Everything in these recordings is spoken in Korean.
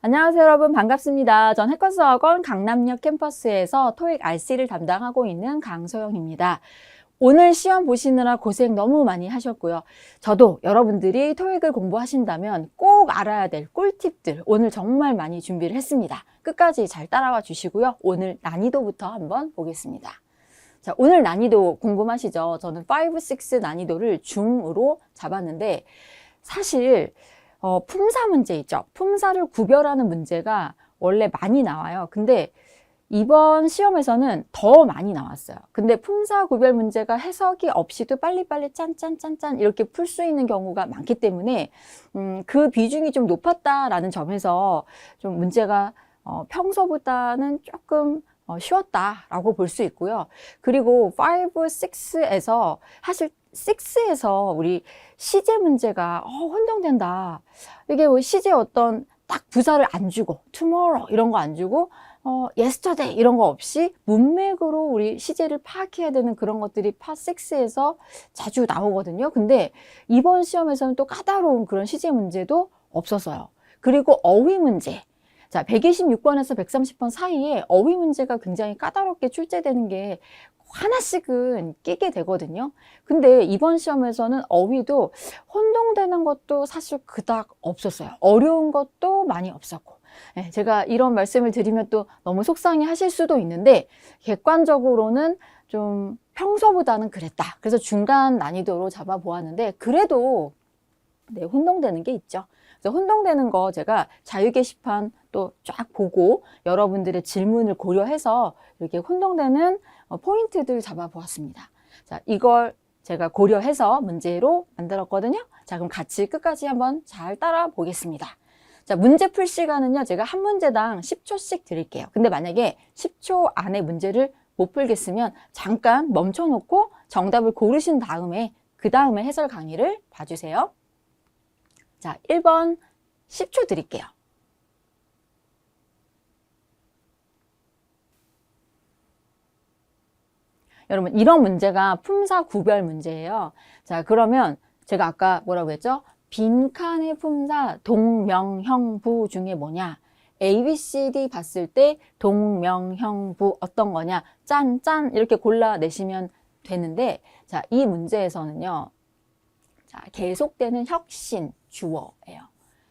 안녕하세요, 여러분. 반갑습니다. 전 해커스학원 강남역 캠퍼스에서 토익 RC를 담당하고 있는 강소영입니다. 오늘 시험 보시느라 고생 너무 많이 하셨고요. 저도 여러분들이 토익을 공부하신다면 꼭 알아야 될 꿀팁들 오늘 정말 많이 준비를 했습니다. 끝까지 잘 따라와 주시고요. 오늘 난이도부터 한번 보겠습니다. 자, 오늘 난이도 궁금하시죠? 저는 5, 6 난이도를 중으로 잡았는데 사실 품사 문제 있죠. 품사를 구별하는 문제가 원래 많이 나와요. 근데 이번 시험에서는 더 많이 나왔어요. 근데 품사 구별 문제가 해석이 없이도 빨리빨리 짠짠짠짠 이렇게 풀 수 있는 경우가 많기 때문에 그 비중이 좀 높았다라는 점에서 좀 문제가 평소보다는 조금 쉬웠다라고 볼 수 있고요. 그리고 5, 6에서 사실 6에서 우리 시제 문제가 혼동된다. 이게 시제 어떤 딱 부사를 안 주고 tomorrow 이런 거 안 주고 yesterday 이런 거 없이 문맥으로 우리 시제를 파악해야 되는 그런 것들이 파 6에서 자주 나오거든요. 근데 이번 시험에서는 또 까다로운 그런 시제 문제도 없었어요. 그리고 어휘 문제. 자, 126번에서 130번 사이에 어휘 문제가 굉장히 까다롭게 출제되는 게 하나씩은 끼게 되거든요. 근데 이번 시험에서는 어휘도 혼동되는 것도 사실 그닥 없었어요. 어려운 것도 많이 없었고. 제가 이런 말씀을 드리면 또 너무 속상해 하실 수도 있는데 객관적으로는 좀 평소보다는 그랬다. 그래서 중간 난이도로 잡아보았는데 그래도 네, 혼동되는 게 있죠. 그래서 혼동되는 거 제가 자유 게시판 또 쫙 보고 여러분들의 질문을 고려해서 이렇게 혼동되는 포인트들 잡아보았습니다. 자, 이걸 제가 고려해서 문제로 만들었거든요. 자, 그럼 같이 끝까지 한번 잘 따라 보겠습니다. 자, 문제 풀 시간은요, 제가 한 문제당 10초씩 드릴게요. 근데 만약에 10초 안에 문제를 못 풀겠으면 잠깐 멈춰놓고 정답을 고르신 다음에 그 다음에 해설 강의를 봐주세요. 자, 1번 10초 드릴게요. 여러분, 이런 문제가 품사 구별 문제예요. 자, 그러면 제가 아까 뭐라고 했죠? 빈칸의 품사 동명형부 중에 뭐냐? A, B, C, D 봤을 때 동명형부 어떤 거냐? 짠 이렇게 골라내시면 되는데 자, 이 문제에서는요. 자, 계속되는 혁신 주어예요.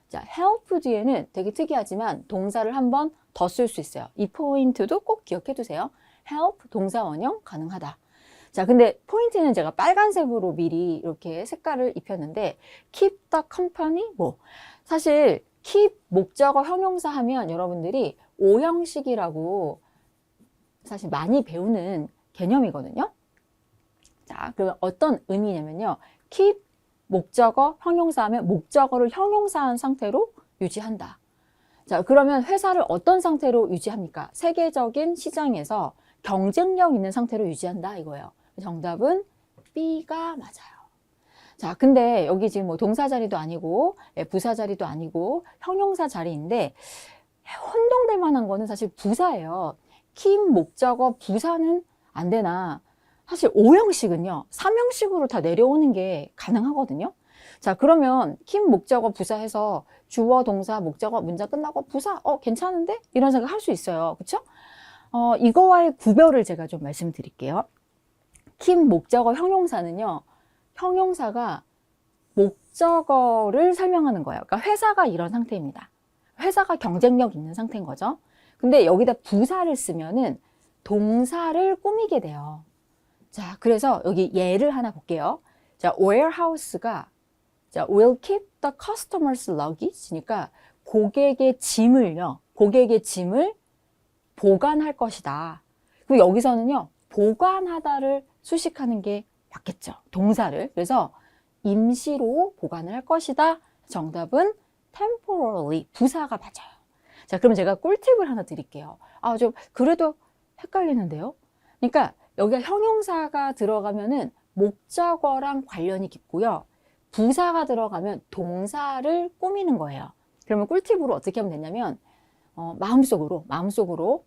자, help 뒤에는 되게 특이하지만 동사를 한 번 더 쓸 수 있어요. 이 포인트도 꼭 기억해 두세요. help 동사 원형 가능하다. 자, 근데 포인트는 제가 빨간색으로 미리 이렇게 색깔을 입혔는데 keep the company 뭐 사실 keep 목적어 형용사 하면 여러분들이 오형식이라고 사실 많이 배우는 개념이거든요. 자, 그러면 어떤 의미냐면요. keep 목적어 형용사 하면 목적어를 형용사한 상태로 유지한다. 자, 그러면 회사를 어떤 상태로 유지합니까? 세계적인 시장에서 경쟁력 있는 상태로 유지한다 이거예요. 정답은 B가 맞아요. 자, 근데 여기 지금 뭐 동사 자리도 아니고 부사 자리도 아니고 형용사 자리인데 혼동될 만한 거는 사실 부사예요. keep 목적어 부사는 안 되나? 사실 5형식은요. 3형식으로 다 내려오는 게 가능하거든요. 자, 그러면 keep 목적어 부사해서 주어, 동사, 목적어, 문장 끝나고 부사, 괜찮은데? 이런 생각 할 수 있어요. 그쵸? 이거와의 구별을 제가 좀 말씀드릴게요. keep 목적어 형용사는요. 형용사가 목적어를 설명하는 거예요. 그러니까 회사가 이런 상태입니다. 회사가 경쟁력 있는 상태인 거죠. 근데 여기다 부사를 쓰면은 동사를 꾸미게 돼요. 자, 그래서 여기 예를 하나 볼게요. 자, warehouse가 자, will keep the customer's luggage니까 고객의 짐을 보관할 것이다. 그리고 여기서는요, 보관하다를 수식하는 게 맞겠죠. 동사를. 그래서 임시로 보관을 할 것이다. 정답은 temporarily 부사가 맞아요. 자, 그럼 제가 꿀팁을 하나 드릴게요. 좀 그래도 헷갈리는데요. 그러니까 여기가 형용사가 들어가면은 목적어랑 관련이 깊고요. 부사가 들어가면 동사를 꾸미는 거예요. 그러면 꿀팁으로 어떻게 하면 되냐면 마음속으로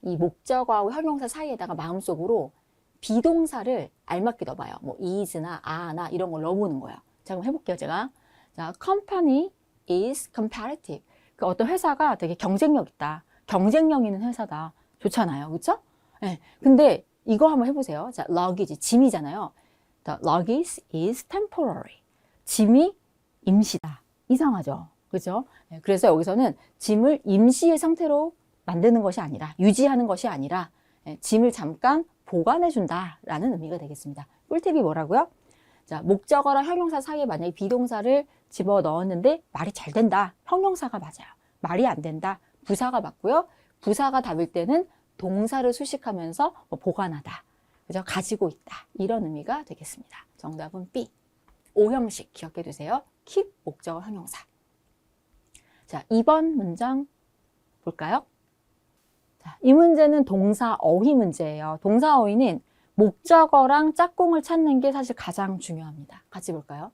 이 목적어하고 형용사 사이에다가 마음속으로 비동사를 알맞게 넣어봐요. 뭐 is나 are나 이런 걸 넣어보는 거예요. 자, 그럼 해볼게요, 제가. 자, company is competitive. 그 어떤 회사가 되게 경쟁력 있다. 경쟁력 있는 회사다. 좋잖아요. 그렇죠? 네. 근데 이거 한번 해보세요. 자, luggage, 짐이잖아요. The luggage is temporary. 짐이 임시다. 이상하죠? 그죠? 네. 그래서 여기서는 짐을 임시의 상태로 만드는 것이 아니라, 유지하는 것이 아니라, 네. 짐을 잠깐 보관해준다. 라는 의미가 되겠습니다. 꿀팁이 뭐라고요? 자, 목적어랑 형용사 사이에 만약에 비동사를 집어 넣었는데 말이 잘 된다. 형용사가 맞아요. 말이 안 된다. 부사가 맞고요. 부사가 답일 때는 동사를 수식하면서 보관하다. 그죠? 가지고 있다. 이런 의미가 되겠습니다. 정답은 B. O형식 기억해 두세요. keep 목적어 형용사. 자, 2번 문장 볼까요? 자, 이 문제는 동사 어휘 문제예요. 동사 어휘는 목적어랑 짝꿍을 찾는 게 사실 가장 중요합니다. 같이 볼까요?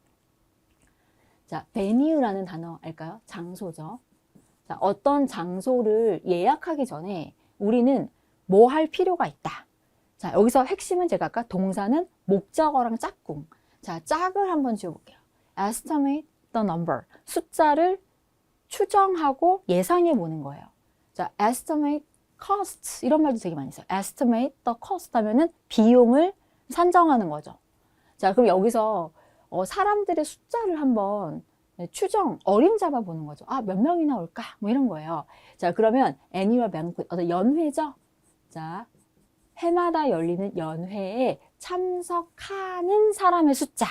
자, venue라는 단어 알까요? 장소죠. 자, 어떤 장소를 예약하기 전에 우리는 뭐 할 필요가 있다. 자, 여기서 핵심은 제가 아까 동사는 목적어랑 짝꿍. 자, 짝을 한번 지어볼게요. estimate the number. 숫자를 추정하고 예상해 보는 거예요. 자, estimate cost. 이런 말도 되게 많이 써요. estimate the cost 하면은 비용을 산정하는 거죠. 자, 그럼 여기서 사람들의 숫자를 한번 추정, 어림잡아 보는 거죠. 아, 몇 명이나 올까? 뭐 이런 거예요. 자, 그러면 annual banquet, 어떤 연회죠? 자, 해마다 열리는 연회에 참석하는 사람의 숫자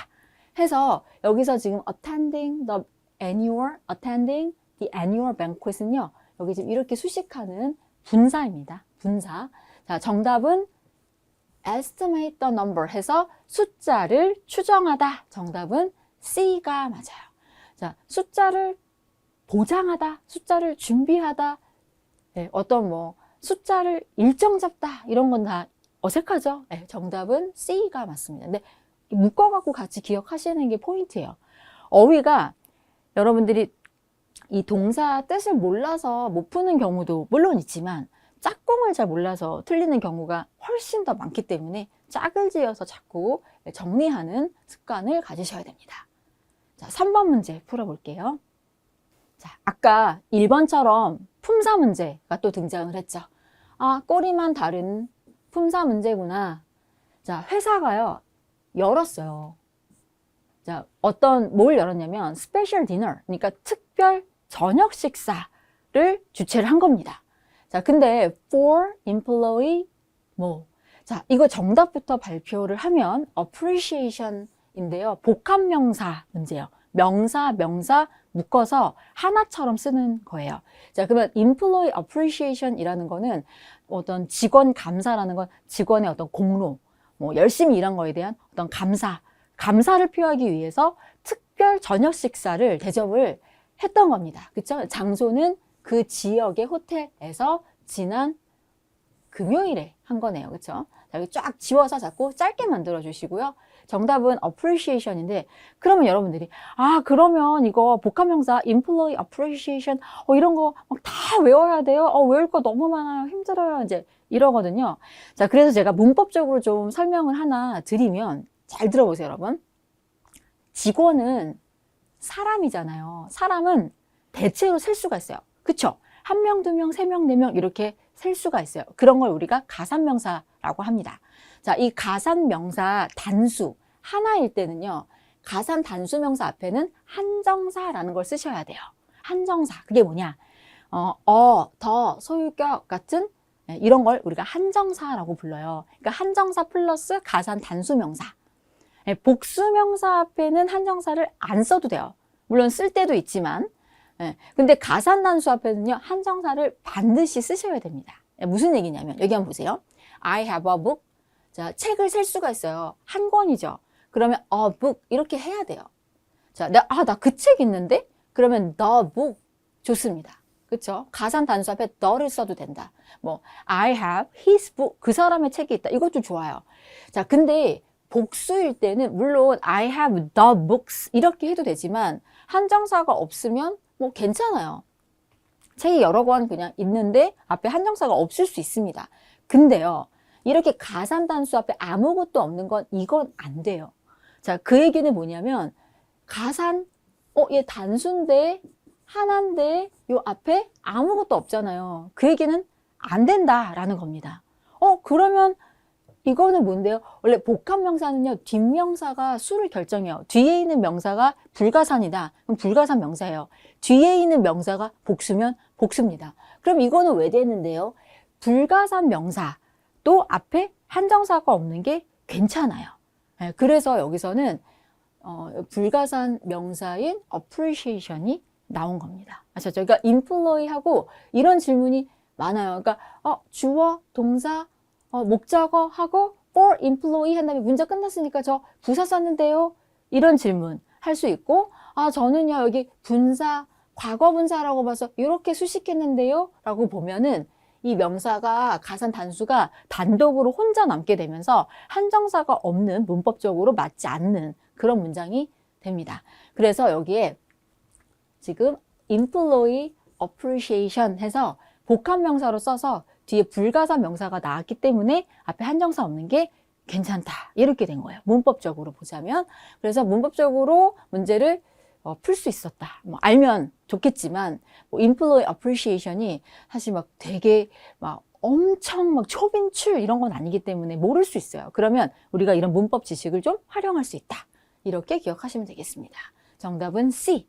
해서 여기서 지금 attending the annual banquet은요, 여기 지금 이렇게 수식하는 분사입니다. 분사. 자, 정답은 estimate the number 해서 숫자를 추정하다. 정답은 C가 맞아요. 자, 숫자를 보장하다, 숫자를 준비하다, 네, 어떤 뭐 숫자를 일정 잡다 이런 건 다 어색하죠? 네, 정답은 C가 맞습니다. 근데 묶어갖고 같이 기억하시는 게 포인트예요. 어휘가 여러분들이 이 동사 뜻을 몰라서 못 푸는 경우도 물론 있지만 짝꿍을 잘 몰라서 틀리는 경우가 훨씬 더 많기 때문에 짝을 지어서 자꾸 정리하는 습관을 가지셔야 됩니다. 자, 3번 문제 풀어볼게요. 자, 아까 1번처럼 품사 문제가 또 등장을 했죠. 아, 꼬리만 다른 품사 문제구나. 자, 회사가요, 열었어요. 자, 뭘 열었냐면, 스페셜 디너, 그러니까 특별 저녁 식사를 주최를 한 겁니다. 자, 근데, for employee, 뭐. 자, 이거 정답부터 발표를 하면, appreciation인데요. 복합명사 문제예요. 명사 묶어서 하나처럼 쓰는 거예요. 자, 그러면 employee appreciation이라는 거는 어떤 직원 감사라는 건 직원의 어떤 공로, 뭐 열심히 일한 거에 대한 어떤 감사를 표하기 위해서 특별 저녁 식사를 대접을 했던 겁니다. 그렇죠? 장소는 그 지역의 호텔에서 지난 금요일에 한 거네요. 그렇죠? 자, 여기 쫙 지워서 자꾸 짧게 만들어 주시고요. 정답은 appreciation인데, 그러면 여러분들이, 아, 그러면 이거 복합명사, employee appreciation, 이런 거 막 다 외워야 돼요? 외울 거 너무 많아요. 힘들어요. 이제 이러거든요. 자, 그래서 제가 문법적으로 좀 설명을 하나 드리면, 잘 들어보세요, 여러분. 직원은 사람이잖아요. 사람은 대체로 셀 수가 있어요. 그쵸? 1명, 2명, 3명, 4명 이렇게 셀 수가 있어요. 그런 걸 우리가 가산명사라고 합니다. 자, 이 가산명사 단수 하나일 때는요, 가산 단수명사 앞에는 한정사라는 걸 쓰셔야 돼요. 한정사. 그게 뭐냐? 더, 소유격 같은 이런 걸 우리가 한정사라고 불러요. 그러니까 한정사 플러스 가산 단수명사. 복수명사 앞에는 한정사를 안 써도 돼요. 물론 쓸 때도 있지만, 근데 가산 단수 앞에는요, 한정사를 반드시 쓰셔야 됩니다. 무슨 얘기냐면, 여기 한번 보세요. I have a book. 자, 책을 셀 수가 있어요. 한 권이죠. 그러면 a book 이렇게 해야 돼요. 자, 나 그 책 있는데? 그러면 the book 좋습니다. 그쵸? 가산 단수 앞에 the를 써도 된다. 뭐 I have his book. 그 사람의 책이 있다. 이것도 좋아요. 자, 근데 복수일 때는 물론 I have the books 이렇게 해도 되지만 한정사가 없으면 뭐 괜찮아요. 책이 여러 권 그냥 있는데 앞에 한정사가 없을 수 있습니다. 근데요, 이렇게 가산 단수 앞에 아무것도 없는 건 이건 안 돼요. 자, 그 얘기는 뭐냐면 가산, 얘 단수인데 하나인데 요 앞에 아무것도 없잖아요. 그 얘기는 안 된다라는 겁니다. 그러면 이거는 뭔데요? 원래 복합명사는요, 뒷명사가 수를 결정해요. 뒤에 있는 명사가 불가산이다. 그럼 불가산 명사예요. 뒤에 있는 명사가 복수면 복수입니다. 그럼 이거는 왜 되는데요? 불가산 명사, 또 앞에 한정사가 없는 게 괜찮아요. 네, 그래서 여기서는 불가산 명사인 appreciation이 나온 겁니다. 아셨죠? 그러니까 employ하고 이런 질문이 많아요. 그러니까 주어, 동사, 목적어 하고 or employee 한 다음에 문제 끝났으니까 저 부사 썼는데요. 이런 질문 할 수 있고 저는요 여기 분사, 과거 분사라고 봐서 이렇게 수식했는데요 라고 보면은 이 명사가 가산 단수가 단독으로 혼자 남게 되면서 한정사가 없는 문법적으로 맞지 않는 그런 문장이 됩니다. 그래서 여기에 지금 employee appreciation 해서 복합명사로 써서 뒤에 불가산 명사가 나왔기 때문에 앞에 한정사 없는 게 괜찮다. 이렇게 된 거예요. 문법적으로 보자면. 그래서 문법적으로 문제를 풀 수 있었다. 뭐 알면 좋겠지만 employee appreciation이 사실 막 되게 막 엄청 막 초빈출 이런 건 아니기 때문에 모를 수 있어요. 그러면 우리가 이런 문법 지식을 좀 활용할 수 있다. 이렇게 기억하시면 되겠습니다. 정답은 C.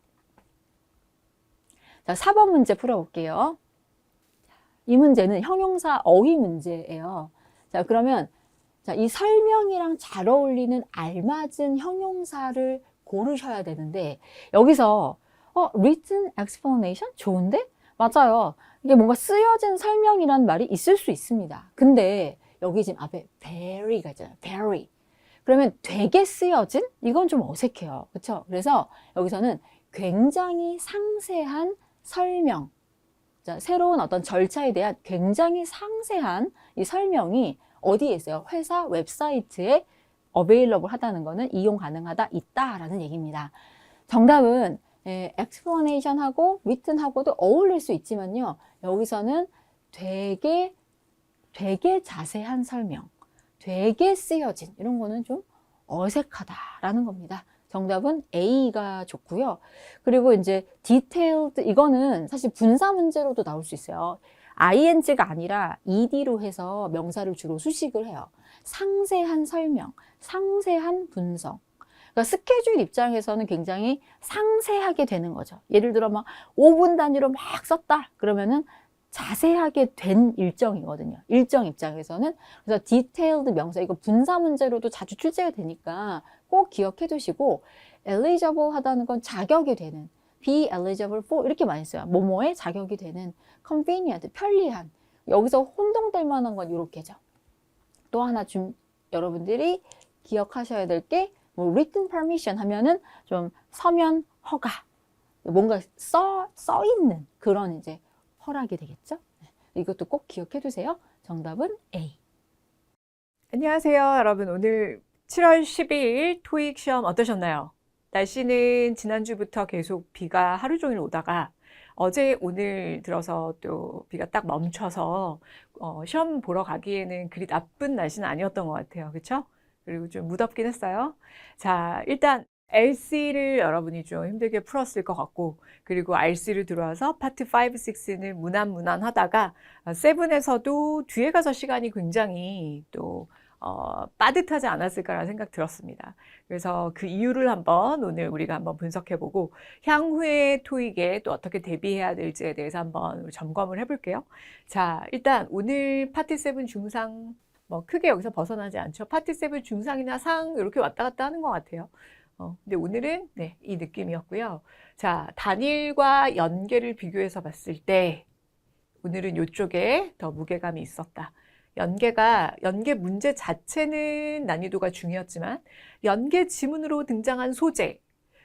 자, 4번 문제 풀어볼게요. 이 문제는 형용사 어휘 문제예요. 자, 그러면 이 설명이랑 잘 어울리는 알맞은 형용사를 고르셔야 되는데 여기서 written explanation 좋은데? 맞아요. 이게 뭔가 쓰여진 설명이란 말이 있을 수 있습니다. 근데 여기 지금 앞에 very가 있잖아요. very. 그러면 되게 쓰여진? 이건 좀 어색해요. 그렇죠? 그래서 여기서는 굉장히 상세한 설명, 새로운 어떤 절차에 대한 굉장히 상세한 이 설명이 어디에 있어요? 회사 웹사이트에 available 하다는 거는 이용 가능하다, 있다라는 얘기입니다. 정답은 explanation하고 written하고도 어울릴 수 있지만요. 여기서는 되게 자세한 설명, 되게 쓰여진 이런 거는 좀 어색하다라는 겁니다. 정답은 A가 좋고요. 그리고 이제 detailed 이거는 사실 분사 문제로도 나올 수 있어요. ing가 아니라 ed로 해서 명사를 주로 수식을 해요. 상세한 설명, 상세한 분석. 그러니까 스케줄 입장에서는 굉장히 상세하게 되는 거죠. 예를 들어 막 5분 단위로 막 썼다. 그러면은 자세하게 된 일정이거든요. 일정 입장에서는. 그래서 detailed 명사, 이거 분사 문제로도 자주 출제가 되니까 꼭 기억해 두시고, eligible 하다는 건 자격이 되는, be eligible for 이렇게 많이 써요. 뭐뭐에 자격이 되는, convenient, 편리한. 여기서 혼동될 만한 건 이렇게죠. 또 하나 여러분들이 기억하셔야 될 게, 뭐 written permission 하면은 좀 서면 허가, 뭔가 써 있는 그런 이제 허락이 되겠죠? 이것도 꼭 기억해 두세요. 정답은 A. 안녕하세요, 여러분. 오늘 7월 12일 토익 시험 어떠셨나요? 날씨는 지난주부터 계속 비가 하루 종일 오다가 어제 오늘 들어서 또 비가 딱 멈춰서 시험 보러 가기에는 그리 나쁜 날씨는 아니었던 것 같아요. 그렇죠? 그리고 좀 무덥긴 했어요. 자, 일단 LC를 여러분이 좀 힘들게 풀었을 것 같고, 그리고 RC를 들어와서 파트 5, 6는 무난하다가 7에서도 뒤에 가서 시간이 굉장히 또 빠듯하지 않았을까라는 생각 들었습니다. 그래서 그 이유를 한번 오늘 우리가 한번 분석해보고 향후의 토익에 또 어떻게 대비해야 될지에 대해서 한번 점검을 해볼게요. 자, 일단 오늘 파트 7 중상 뭐 크게 여기서 벗어나지 않죠. 파트 7 중상이나 상 이렇게 왔다 갔다 하는 것 같아요. 근데 오늘은 네, 이 느낌이었고요. 자, 단일과 연계를 비교해서 봤을 때 오늘은 이쪽에 더 무게감이 있었다. 연계 문제 자체는 난이도가 중요했지만 연계 지문으로 등장한 소재,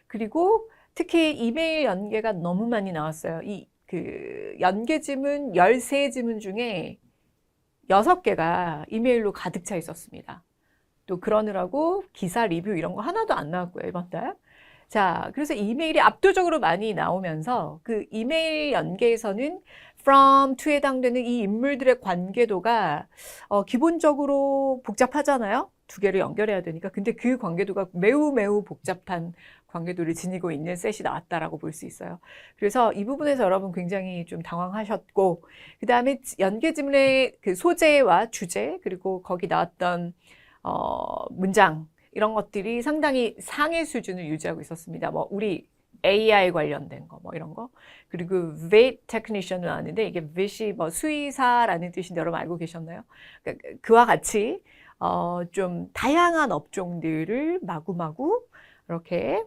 그리고 특히 이메일 연계가 너무 많이 나왔어요. 그 연계 지문 13지문 중에 6개가 이메일로 가득 차 있었습니다. 또 그러느라고 기사 리뷰 이런 거 하나도 안 나왔고요, 이번 달. 자, 그래서 이메일이 압도적으로 많이 나오면서 그 이메일 연계에서는 from, to에 해당되는 이 인물들의 관계도가 기본적으로 복잡하잖아요. 두 개를 연결해야 되니까. 근데 그 관계도가 매우 복잡한 관계도를 지니고 있는 셋이 나왔다라고 볼 수 있어요. 그래서 이 부분에서 여러분 굉장히 좀 당황하셨고, 그 다음에 연계 지문의 그 소재와 주제, 그리고 거기 나왔던 문장, 이런 것들이 상당히 상위 수준을 유지하고 있었습니다. 뭐 우리 AI 관련된 거, 뭐 이런 거. 그리고 vet technician은 아는데 이게 vet이 뭐 수의사라는 뜻인데 여러분 알고 계셨나요? 그와 같이 좀 다양한 업종들을 마구마구 이렇게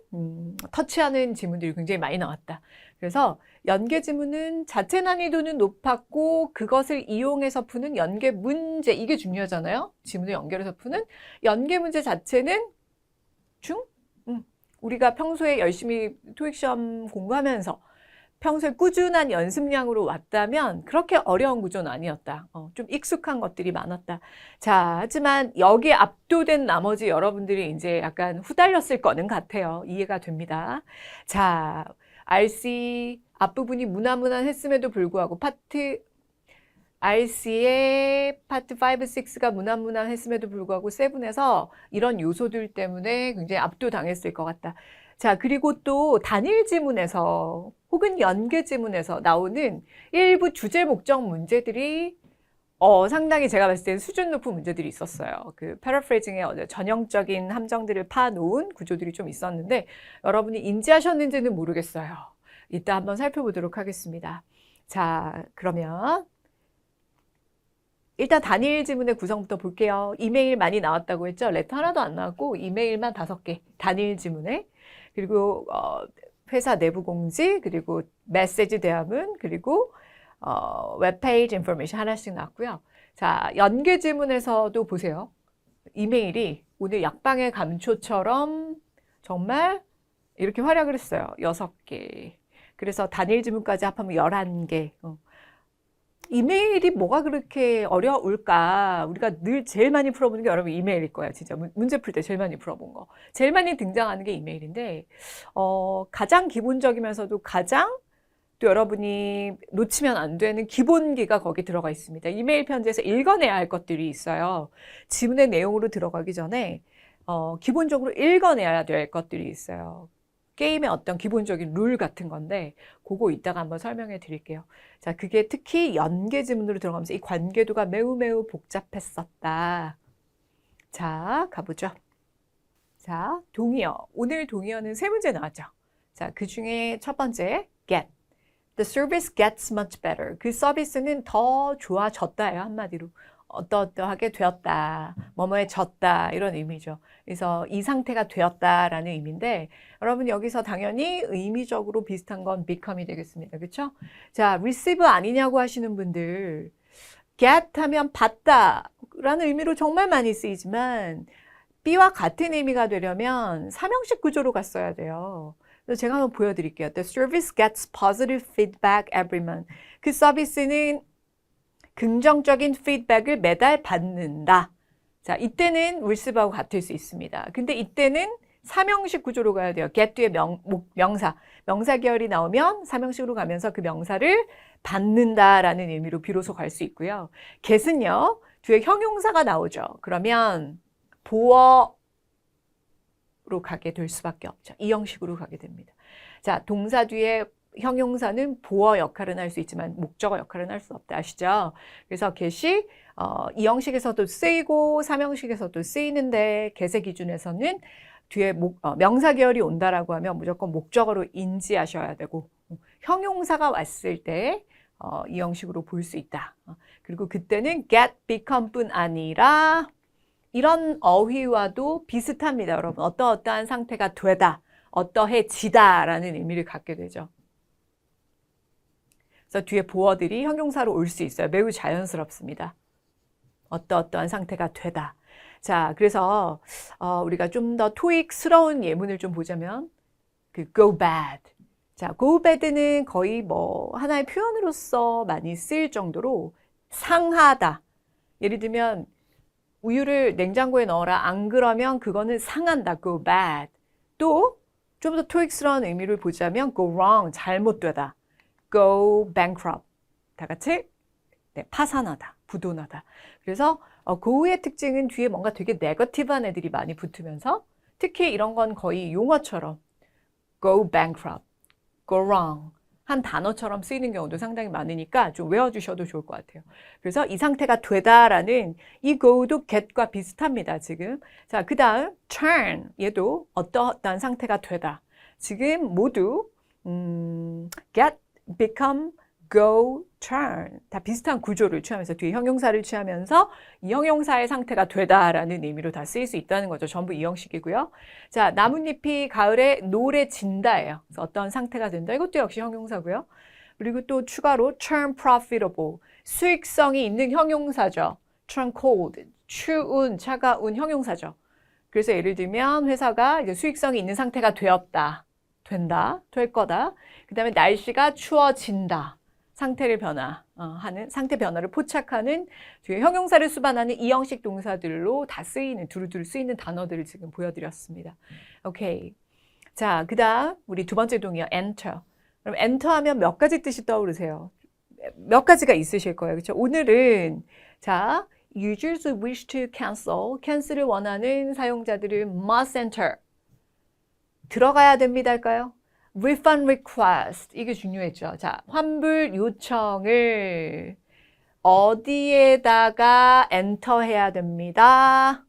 터치하는 지문들이 굉장히 많이 나왔다. 그래서 연계 지문은 자체 난이도는 높았고 그것을 이용해서 푸는 연계 문제, 이게 중요하잖아요. 지문을 연결해서 푸는 연계 문제 자체는 중? 우리가 평소에 열심히 토익 시험 공부하면서 평소에 꾸준한 연습량으로 왔다면 그렇게 어려운 구조는 아니었다. 좀 익숙한 것들이 많았다. 자, 하지만 여기에 압도된 나머지 여러분들이 이제 약간 후달렸을 거는 같아요. 이해가 됩니다. 자, RC 앞부분이 무난무난했음에도 불구하고 RC의 파트 5, 6가 무난무난했음에도 불구하고 7에서 이런 요소들 때문에 굉장히 압도당했을 것 같다. 자, 그리고 또 단일 지문에서 혹은 연계 지문에서 나오는 일부 주제 목적 문제들이 상당히 제가 봤을 때는 수준 높은 문제들이 있었어요. 그 패러프레이징의 전형적인 함정들을 파놓은 구조들이 좀 있었는데 여러분이 인지하셨는지는 모르겠어요. 이따 한번 살펴보도록 하겠습니다. 자, 그러면 일단 단일 지문의 구성부터 볼게요. 이메일 많이 나왔다고 했죠? 레터 하나도 안 나왔고 이메일만 5개, 단일 지문에. 그리고 회사 내부 공지, 그리고 메시지 대화문, 그리고 웹페이지 인포메이션 하나씩 나왔고요. 자, 연계 지문에서도 보세요. 이메일이 오늘 약방의 감초처럼 정말 이렇게 활약을 했어요. 6개. 그래서 단일 지문까지 합하면 11개. 이메일이 뭐가 그렇게 어려울까? 우리가 늘 제일 많이 풀어보는 게 여러분 이메일일 거예요. 진짜 문제 풀 때 제일 많이 풀어본 거. 제일 많이 등장하는 게 이메일인데 가장 기본적이면서도 가장 또 여러분이 놓치면 안 되는 기본기가 거기 들어가 있습니다. 이메일 편지에서 읽어내야 할 것들이 있어요. 지문의 내용으로 들어가기 전에 기본적으로 읽어내야 될 것들이 있어요. 게임의 어떤 기본적인 룰 같은 건데 그거 이따가 한번 설명해 드릴게요. 자, 그게 특히 연계 지문으로 들어가면서 이 관계도가 매우 복잡했었다. 자, 가보죠. 자, 동의어. 오늘 동의어는 3문제 나왔죠. 자, 그 중에 첫 번째, get. The service gets much better. 그 서비스는 더 좋아졌다예요, 한마디로. 어떠하게 되었다, 뭐뭐해졌다, 이런 의미죠. 그래서 이 상태가 되었다라는 의미인데 여러분 여기서 당연히 의미적으로 비슷한 건 become이 되겠습니다. 그렇죠? 자, receive 아니냐고 하시는 분들 get 하면 받다 라는 의미로 정말 많이 쓰이지만 B와 같은 의미가 되려면 삼형식 구조로 갔어야 돼요. 그래서 제가 한번 보여드릴게요. The service gets positive feedback every month. 그 서비스는 긍정적인 피드백을 매달 받는다. 자, 이때는 receive하고 같을 수 있습니다. 근데 이때는 삼형식 구조로 가야 돼요. get 뒤에 명사 계열이 나오면 삼형식으로 가면서 그 명사를 받는다라는 의미로 비로소 갈 수 있고요. get은요, 뒤에 형용사가 나오죠. 그러면 보어로 가게 될 수밖에 없죠. 이 형식으로 가게 됩니다. 자, 동사 뒤에 형용사는 보어 역할은 할 수 있지만 목적어 역할은 할 수 없다. 아시죠? 그래서 get이 이 형식에서도 쓰이고 삼형식에서도 쓰이는데 get의 기준에서는 뒤에 명사 계열이 온다라고 하면 무조건 목적어로 인지하셔야 되고 형용사가 왔을 때 이 형식으로 볼 수 있다. 그리고 그때는 get, become뿐 아니라 이런 어휘와도 비슷합니다. 여러분, 어떠한 상태가 되다, 어떠해지다라는 의미를 갖게 되죠. 그래서 뒤에 보어들이 형용사로 올 수 있어요. 매우 자연스럽습니다. 어떠한 상태가 되다. 자, 그래서 우리가 좀 더 토익스러운 예문을 좀 보자면 그 go bad. 자, go bad는 거의 뭐 하나의 표현으로서 많이 쓰일 정도로 상하다. 예를 들면 우유를 냉장고에 넣어라. 안 그러면 그거는 상한다. go bad. 또 좀 더 토익스러운 의미를 보자면 go wrong. 잘못되다. go bankrupt. 다 같이 네, 파산하다, 부도나다. 그래서 go의 특징은 뒤에 뭔가 되게 네거티브한 애들이 많이 붙으면서 특히 이런 건 거의 용어처럼 go bankrupt, go wrong 한 단어처럼 쓰이는 경우도 상당히 많으니까 좀 외워주셔도 좋을 것 같아요. 그래서 이 상태가 되다라는 이 go도 get과 비슷합니다, 지금. 자, 그 다음 turn, 얘도 어떠한 상태가 되다. 지금 모두 get, become, go, turn 다 비슷한 구조를 취하면서 뒤에 형용사를 취하면서 이 형용사의 상태가 되다라는 의미로 다 쓰일 수 있다는 거죠. 전부 이 형식이고요. 자, 나뭇잎이 가을에 노래진다예요. 그래서 어떤 상태가 된다. 이것도 역시 형용사고요. 그리고 또 추가로 turn profitable 수익성이 있는 형용사죠. turn cold 추운 차가운 형용사죠. 그래서 예를 들면 회사가 이제 수익성이 있는 상태가 되었다. 된다. 될 거다. 그 다음에 날씨가 추워진다. 상태를 변화하는 상태 변화를 포착하는 뒤에 형용사를 수반하는 이 형식 동사들로 다 쓰이는 두루두루 쓰이는 단어들을 지금 보여드렸습니다. 오케이. 자, 그다음 우리 두 번째 동의어 enter. 그럼 enter 하면 몇 가지 뜻이 떠오르세요? 몇 가지가 있으실 거예요. 그렇죠? 오늘은 자, users wish to cancel을 원하는 사용자들은 must enter. 들어가야 됩니다 할까요? refund request 이게 중요했죠. 자, 환불 요청을 어디에다가 엔터해야 됩니다.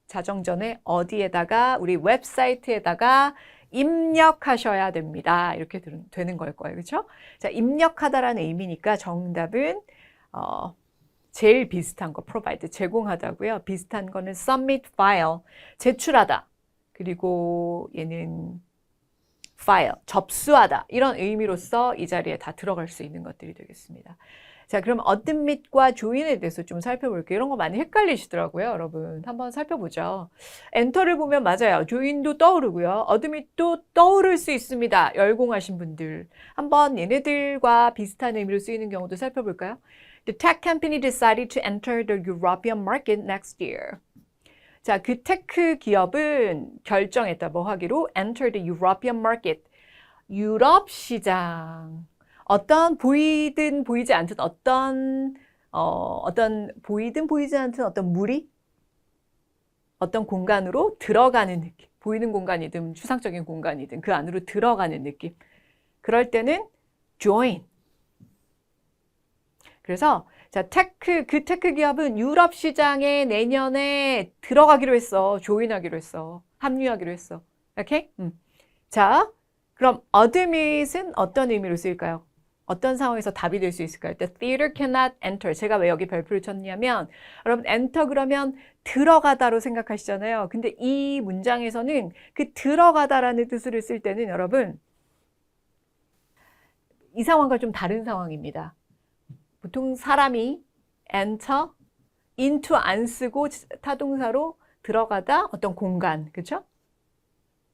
자정 전에 어디에다가 우리 웹사이트에다가 입력하셔야 됩니다. 이렇게 되는 걸 거예요. 그렇죠? 자, 입력하다라는 의미니까 정답은 제일 비슷한 거 provide 제공하다고요. 비슷한 거는 submit file 제출하다. 그리고 얘는 파일, 접수하다 이런 의미로서 이 자리에 다 들어갈 수 있는 것들이 되겠습니다. 자, 그럼 admit과 join에 대해서 좀 살펴볼게요. 이런 거 많이 헷갈리시더라고요, 여러분. 한번 살펴보죠. 엔터를 보면 맞아요. join도 떠오르고요. admit도 떠오를 수 있습니다. 열공하신 분들. 한번 얘네들과 비슷한 의미로 쓰이는 경우도 살펴볼까요? The tech company decided to enter the European market next year. 자, 그 테크 기업은 결정했다. 뭐 하기로? Enter the European market. 유럽 시장. 어떤 보이든 보이지 않든 어떤 보이든 보이지 않든 어떤 무리? 어떤 공간으로 들어가는 느낌. 보이는 공간이든 추상적인 공간이든 그 안으로 들어가는 느낌. 그럴 때는 join. 그래서 자, 그 테크 기업은 유럽 시장에 내년에 들어가기로 했어. 조인하기로 했어. 합류하기로 했어. 오케이? 자, 그럼 admit은 어떤 의미로 쓰일까요? 어떤 상황에서 답이 될 수 있을까요? The theater cannot enter. 제가 왜 여기 별표를 쳤냐면 여러분 enter 그러면 들어가다로 생각하시잖아요. 근데 이 문장에서는 그 들어가다라는 뜻을 쓸 때는 여러분 이 상황과 좀 다른 상황입니다. 보통 사람이 enter, into 안 쓰고 타동사로 들어가다 어떤 공간, 그렇죠?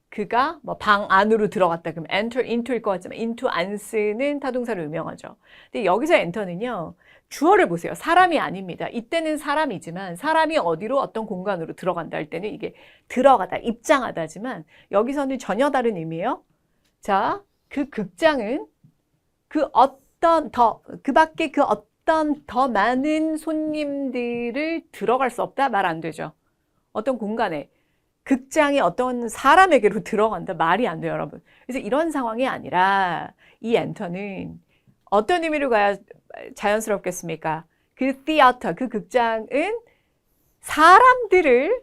그가 뭐 방 안으로 들어갔다 그러면 enter into일 것 같지만 into 안 쓰는 타동사를 의명하죠. 근데 여기서 enter는요. 주어를 보세요. 사람이 아닙니다. 이때는 사람이지만 사람이 어디로 어떤 공간으로 들어간다 할 때는 이게 들어가다, 입장하다지만 여기서는 전혀 다른 의미예요. 자, 그 극장은 그 밖에 그 어떤 더 많은 손님들을 들어갈 수 없다? 말 안 되죠. 어떤 공간에. 극장이 어떤 사람에게로 들어간다? 말이 안 돼요, 여러분. 그래서 이런 상황이 아니라 이 엔터는 어떤 의미로 가야 자연스럽겠습니까? 그 theater, 그 극장은 사람들을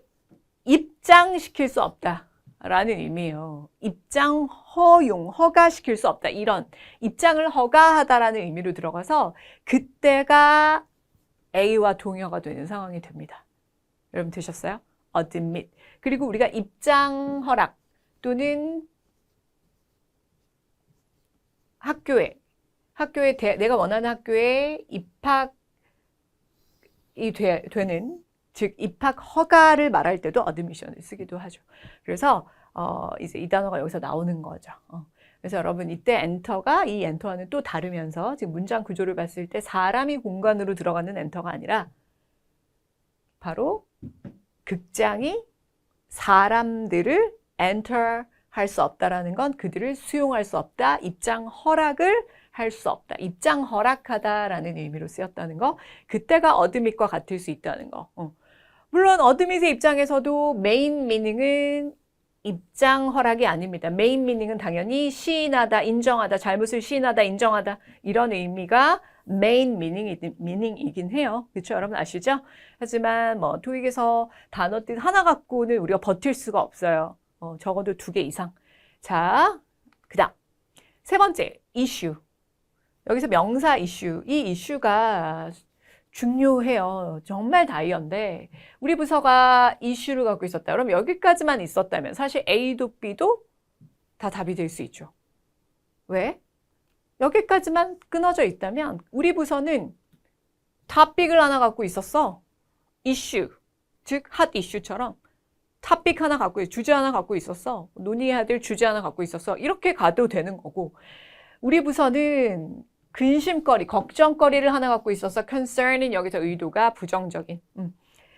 입장시킬 수 없다. 라는 의미예요. 입장 허가시킬 수 없다. 이런 입장을 허가하다라는 의미로 들어가서 그때가 A와 동의어가 되는 상황이 됩니다. 여러분 되셨어요? admit. 그리고 우리가 입장 허락 또는 학교에 내가 원하는 학교에 입학이 되는 즉 입학 허가를 말할 때도 admission을 쓰기도 하죠. 그래서 이제 이 단어가 여기서 나오는 거죠. 그래서 여러분 이때 엔터가 이 엔터와는 또 다르면서 지금 문장 구조를 봤을 때 사람이 공간으로 들어가는 엔터가 아니라 바로 극장이 사람들을 enter 할 수 없다라는 건 그들을 수용할 수 없다. 입장 허락을 할 수 없다. 입장 허락하다라는 의미로 쓰였다는 거. 그때가 admit과 같을 수 있다는 거. 물론 admit의 입장에서도 메인 미닝은 입장 허락이 아닙니다. 메인 미닝은 당연히 시인하다, 인정하다, 잘못을 시인하다, 인정하다 이런 의미가 메인 미닝이긴 해요. 그렇죠? 여러분 아시죠? 하지만 뭐 토익에서 단어들 하나 갖고는 우리가 버틸 수가 없어요. 적어도 2개 이상. 자, 그다음 세 번째 이슈. 여기서 명사 이슈. 이 이슈가 중요해요. 정말 다이어인데 우리 부서가 이슈를 갖고 있었다. 그럼 여기까지만 있었다면 사실 A도 B도 다 답이 될 수 있죠. 왜? 여기까지만 끊어져 있다면 우리 부서는 토픽을 하나 갖고 있었어. 이슈, 즉 핫 이슈처럼 토픽 하나 갖고 주제 하나 갖고 있었어. 논의해야 될 주제 하나 갖고 있었어. 이렇게 가도 되는 거고 우리 부서는 근심거리, 걱정거리를 하나 갖고 있어서 concern은 여기서 의도가 부정적인.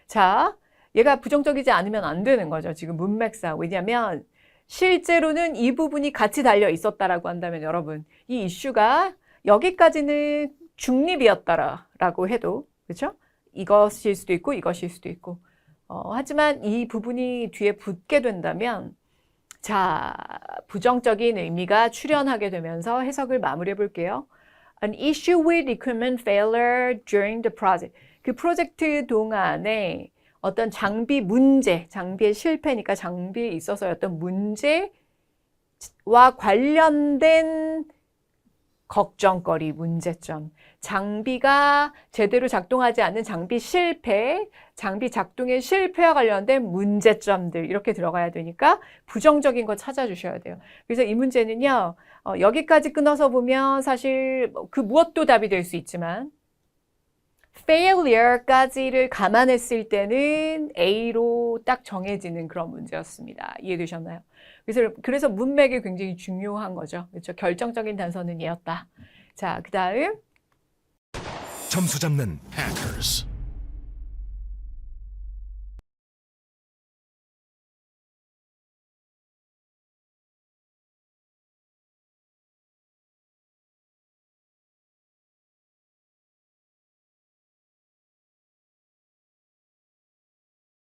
자, 얘가 부정적이지 않으면 안 되는 거죠. 지금 문맥상. 왜냐하면 실제로는 이 부분이 같이 달려 있었다라고 한다면 여러분 이 이슈가 여기까지는 중립이었다라고 해도 그렇죠? 이것일 수도 있고 이것일 수도 있고 하지만 이 부분이 뒤에 붙게 된다면 자, 부정적인 의미가 출현하게 되면서 해석을 마무리해 볼게요. An issue with equipment failure during the project. 그 프로젝트 동안에 어떤 장비 문제, 장비의 실패니까 장비에 있어서였던 문제와 관련된 걱정거리, 문제점. 장비가 제대로 작동하지 않는 장비 실패, 장비 작동의 실패와 관련된 문제점들 이렇게 들어가야 되니까 부정적인 거 찾아주셔야 돼요. 그래서 이 문제는요. 여기까지 끊어서 보면 사실 그 무엇도 답이 될 수 있지만 failure까지를 감안했을 때는 A로 딱 정해지는 그런 문제였습니다. 이해되셨나요? 그래서 문맥이 굉장히 중요한 거죠. 그렇죠? 결정적인 단서는 얘였다. 자, 그 다음 점수 잡는 hackers.